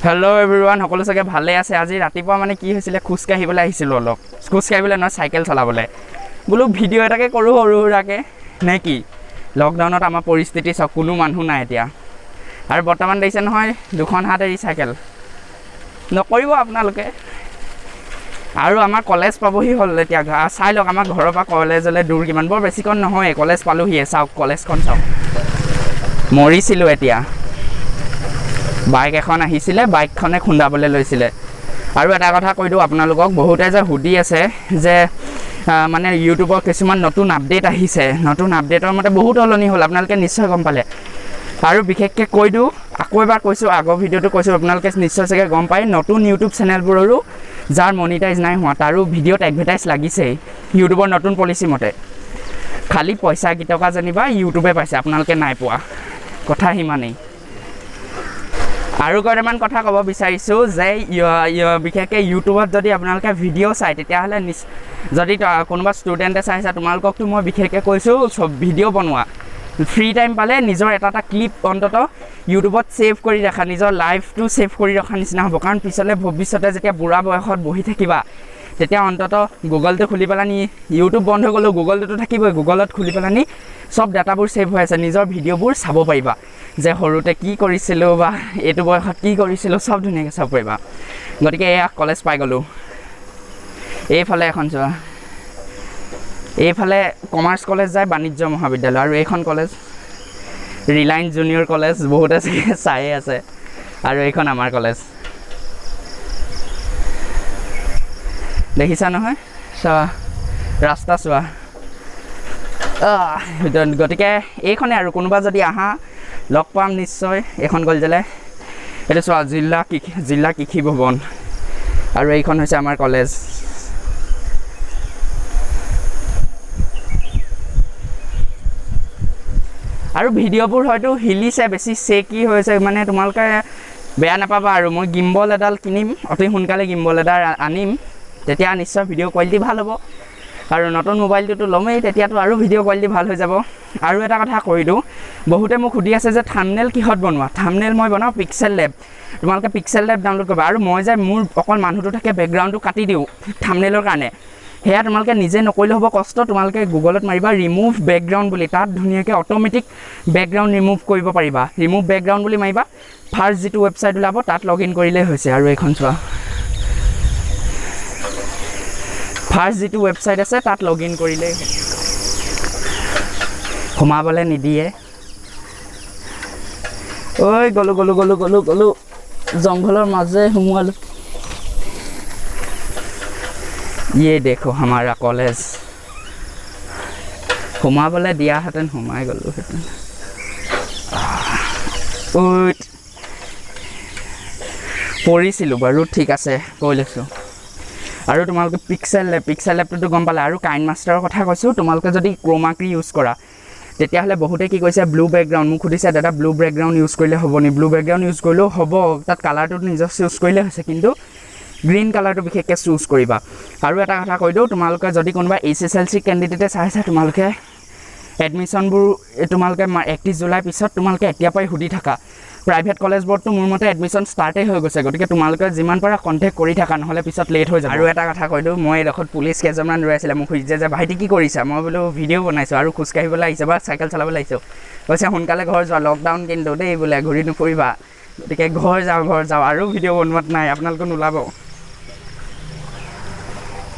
Hello' everyone, সকলো চাগে ভালে আছে। আজি ৰাতিপুৱা মানে কি হৈছিলে, খোজকাঢ়িবলৈ আহিছিলোঁ অলপ, খোজকাঢ়িবলৈ নহয় চাইকেল চলাবলৈ। বোলো ভিডিঅ' এটাকে কৰোঁ সৰু সুৰাকৈ, নে কি? লকডাউনত আমাৰ পৰিস্থিতি চাওক, কোনো মানুহ নাই এতিয়া। আৰু বৰ্তমান দেখিছে নহয়, 2খন হাত এৰি চাইকেল নকৰিব আপোনালোকে। আৰু আমাৰ কলেজ পাবহি হ'ল এতিয়া। চাই লওক আমাৰ ঘৰৰ পৰা কলেজলৈ দূৰ কিমান, বৰ বেছিকণ নহয়, কলেজ পালোহিয়ে। চাওক কলেজখন চাওক, মৰিছিলোঁ এতিয়া। বাইক এখন আহিছিলে, বাইকখনে খুন্দাবলৈ লৈছিলে। আৰু এটা কথা কৈ দিওঁ আপোনালোকক, বহুতে যে সুধি আছে যে মানে ইউটিউবৰ কিছুমান নতুন আপডেট আহিছে, নতুন আপডেটৰ মতে বহুত সলনি হ'ল, আপোনালোকে নিশ্চয় গম পালে। আৰু বিশেষকৈ কৈ দিওঁ, আকৌ এবাৰ কৈছোঁ, আগৰ ভিডিঅ'টো কৈছোঁ, আপোনালোকে নিশ্চয় চাগে গম পায়, নতুন ইউটিউব চেনেলবোৰৰো যাৰ মনিটাইজ নাই হোৱা তাৰো ভিডিঅ'ত এডভাৰটাইজ লাগিছেই ইউটিউবৰ নতুন পলিচি মতে। খালী পইচা কেইটকা যেনিবা ইউটিউবে পাইছে, আপোনালোকে নাই পোৱা, কথা সিমানেই। আৰু কেইটামান কথা ক'ব বিচাৰিছোঁ যে বিশেষকৈ ইউটিউবত যদি আপোনালোকে ভিডিঅ' চায়, তেতিয়াহ'লে যদি কোনোবা ষ্টুডেণ্টে চাইছে, তোমালোককতো মই বিশেষকৈ কৈছোঁ ভিডিঅ' বনোৱা, ফ্ৰী টাইম পালে নিজৰ এটা ক্লিপ অন্ততঃ ইউটিউবত ছেভ কৰি ৰাখা, নিজৰ লাইফটো ছেভ কৰি ৰখা নিচিনা হ'ব। কাৰণ পিছলৈ ভৱিষ্যতে যেতিয়া বুঢ়া বয়সত বহি থাকিবা, তেতিয়া অন্ততঃ গুগলটো খুলি পেলানি, ইউটিউব বন্ধ হৈ গ'লেও গুগলটোতো থাকিবই, গুগলত খুলি পেলানি চব ডাটাবোৰ ছেভ হৈ আছে, নিজৰ ভিডিঅ'বোৰ চাব পাৰিবা, যে সৰুতে কি কৰিছিলোঁ বা এইটো বয়সত কি কৰিছিলোঁ, চব ধুনীয়াকৈ চাব পাৰিবা। গতিকে এয়া কলেজ পাই গ'লোঁ। এইফালে এখন চোৱা, এইফালে কমাৰ্চ কলেজ যায়, বাণিজ্য মহাবিদ্যালয়, আৰু এইখন কলেজ ৰিলায়েন্স জুনিয়ৰ কলেজ, বহুতে চায়ে আছে। আৰু এইখন আমাৰ কলেজ, দেখিছা নহয়, চোৱা ৰাস্তা চোৱা। গতিকে এইখনে, আৰু কোনোবা যদি আহা লগ পাম নিশ্চয় এইখন কলেজলৈ। এইটো চোৱা জিলা কৃষি ভৱন, আৰু এইখন হৈছে আমাৰ কলেজ। আৰু ভিডিঅ'বোৰ হয়তো হিলিছে, বেছি চেকি হৈছে, মানে তোমালোকে বেয়া নাপাবা। আৰু মই গিম্বল এডাল কিনিম, অতি সোনকালে গিম্বল এডাল আনিম, তেতিয়া নিশ্চয় ভিডিঅ' কোৱালিটি ভাল হ'ব। আৰু নতুন মোবাইলটোতো ল'মেই, তেতিয়াতো আৰু ভিডিঅ' কোৱালিটি ভাল হৈ যাব। আৰু এটা কথা কৈ দিওঁ, বহুতে মোক সুধি আছে যে থাম্বনেইল কিহত বনোৱা। থাম্বনেইল মই বনাওঁ পিক্সেল লেব, তোমালোকে পিক্সেল লেব ডাউনলোড কৰিবা। আৰু মই যে মোৰ অকল মানুহটো থাকে, বেকগ্ৰাউণ্ডটো কাটি দিওঁ থাম্বনেইলৰ কাৰণে, সেয়া তোমালোকে নিজে নকৰিলে হ'ব কষ্ট। তোমালোকে গুগলত মাৰিবা ৰিমুভ বেকগ্ৰাউণ্ড বুলি, তাত ধুনীয়াকৈ অট'মেটিক বেকগ্ৰাউণ্ড ৰিমুভ কৰিব পাৰিবা। ৰিমুভ বেকগ্ৰাউণ্ড বুলি মাৰিবা, ফাৰ্ষ্ট যিটো ৱেবছাইট ওলাব তাত লগ ইন কৰিলেই হৈছে। আৰু এইখন চোৱা, ফাৰ্ষ্ট যিটো ৱেবছাইট আছে তাত লগ ইন কৰিলেই সোমাবলৈ নিদিয়ে। ঐ গ'লোঁ জংঘলৰ মাজে সোমোৱালোঁ। ইয়ে দেখো হামাৰা কলেজ, সোমাবলৈ দিয়াহেঁতেন সোমাই গ'লোহেঁতেন। পৰিছিলোঁ বাৰু, ঠিক আছে কৈ লৈছোঁ। আৰু তোমালোকে পিক্সেল লেবটোতো গম পালা। আৰু কাইন মাষ্টাৰৰ কথা কৈছোঁ, তোমালোকে যদি ক্ৰ'মা কি ইউজ কৰা, তেতিয়াহ'লে বহুতে কি কৈছে, ব্লু বেকগ্ৰাউণ্ড, মোক সুধিছে দাদা ব্লু বেকগ্ৰাউণ্ড ইউজ কৰিলে হ'ব নি? ব্লু বেকগ্ৰাউণ্ড ইউজ কৰিলেও হ'ব, তাত কালাৰটো নিজৰ চুজ কৰিলে হৈছে, কিন্তু গ্ৰীণ কালাৰটো বিশেষকৈ চুজ কৰিবা। আৰু এটা কথা কৈ দিওঁ, তোমালোকে যদি কোনোবা HSLC কেণ্ডিডেটে চাইছে, তোমালোকে এডমিশ্যনবোৰ তোমালোকে 31 জুলাইৰ পিছত তোমালোকে এতিয়াৰ পৰাই সুধি থাকা। প্ৰাইভেট কলেজবোৰততো মোৰ মতে এডমিশ্যন ষ্টাৰ্টেই হৈ গৈছে, গতিকে তোমালোকে যিমান পাৰা কণ্টেক্ট কৰি থাকা, নহ'লে পিছত লেট হৈ যাব। আৰু এটা কথা কৈ দিওঁ, মই এইডোখৰত পুলিচ কেইজনমান ৰৈ আছিলে, মোক সুধিছে যে ভাইটি কি কৰিছা? মই বোলো ভিডিঅ' বনাইছোঁ আৰু খোজকাঢ়িবলৈ আহিছোঁ বা চাইকেল চলাবলৈ আহিছোঁ। কৈছে সোনকালে ঘৰ যোৱা, লকডাউন কিন্তু দেই বোলে, ঘূৰি নুফুৰিবা। গতিকে ঘৰ যাওঁ। আৰু ভিডিঅ' বনোৱাত নাই, আপোনালোকে নোলাব।